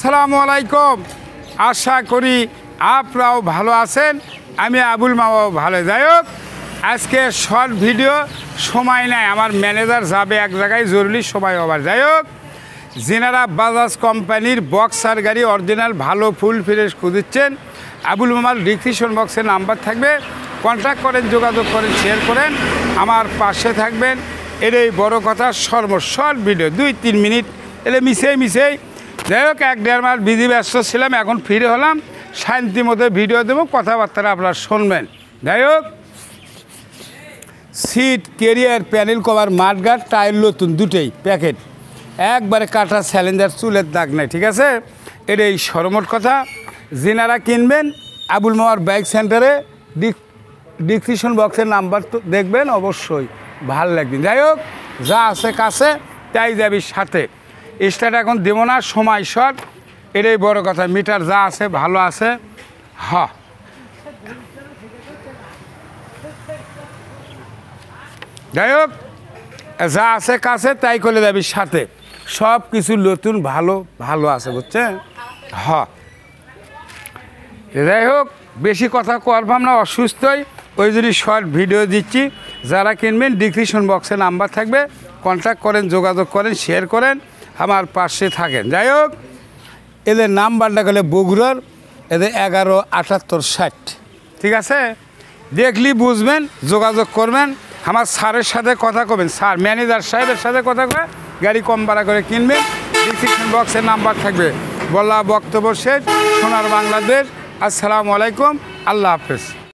আসসালামু আলাইকুম। আশা করি আপনারাও ভালো আছেন। আমি আবুল মামাও ভালো। যাই হোক, আজকে শর্ট ভিডিও, সময় নাই, আমার ম্যানেজার যাবে এক জায়গায়, জরুরি সময় আবার। যাই হোক, যেনারা বাজাজ কোম্পানির বক্সার গাড়ি অরিজিনাল ভালো ফুল ফ্রেশ খুঁজছেন, আবুল মামার ডিসক্রিপশন বক্সে নাম্বার থাকবে, কন্ট্যাক্ট করেন, যোগাযোগ করেন, শেয়ার করেন, আমার পাশে থাকবেন। এটাই বড় কথা। শর্ট ভিডিও 2-3 মিনিট এলে মিশেই। যাই হোক, 1-1.5 মাস বিজি ব্যস্ত ছিলাম, এখন ফিরে হলাম, শান্তি মতো ভিডিও দেবো, কথাবার্তা আপনারা শুনবেন। যাই হোক, seat, carrier, panel cover, mudguard, tyre নতুন দুটোই প্যাকেট, একবারে কাটা, স্যালেঞ্জার, চুলের দাগ নাই, ঠিক আছে? এটাই সরমোট কথা। যেনারা কিনবেন আবুল মামার বাইক সেন্টারে ডিসক্রিপশন বক্সের নাম্বার তো দেখবেন, অবশ্যই ভালো লাগবে। যাই হোক, যা আছে কাছে তাই যাবি সাথে। স্টার্ট এখন দেবো না, সময় শর্ট, এটাই বড় কথা। মিটার যা আছে ভালো আছে। যাই হোক, যা আছে কাছে তাই করে যাবি সাথে। সব কিছু নতুন ভালো আছে, বুঝছেন? যাই হোক, বেশি কথা করবাম না, অসুস্থই, ওই জন্য শর্ট ভিডিও দিচ্ছি। যারা কিনবেন ডিসক্রিপশন বক্সে নাম্বার থাকবে, কন্ট্যাক্ট করেন, যোগাযোগ করেন, শেয়ার করেন, আমার পাশে থাকেন। যাই হোক, এদের নাম্বারটা গেলে বগুড়ার, এদের 117860, ঠিক আছে? দেখলি বুঝবেন, যোগাযোগ করবেন, আমার স্যারের সাথে কথা কবেন, স্যার ম্যানেজার সাহেবের সাথে কথা কবে, গাড়ি কম ভাড়া করে কিনবেন। ডিসক্রিপশন বক্সের নাম্বার থাকবে। বলা বক্তব্য শেষ। সোনার বাংলাদেশ। আসসালামু আলাইকুম, আল্লাহ হাফেজ।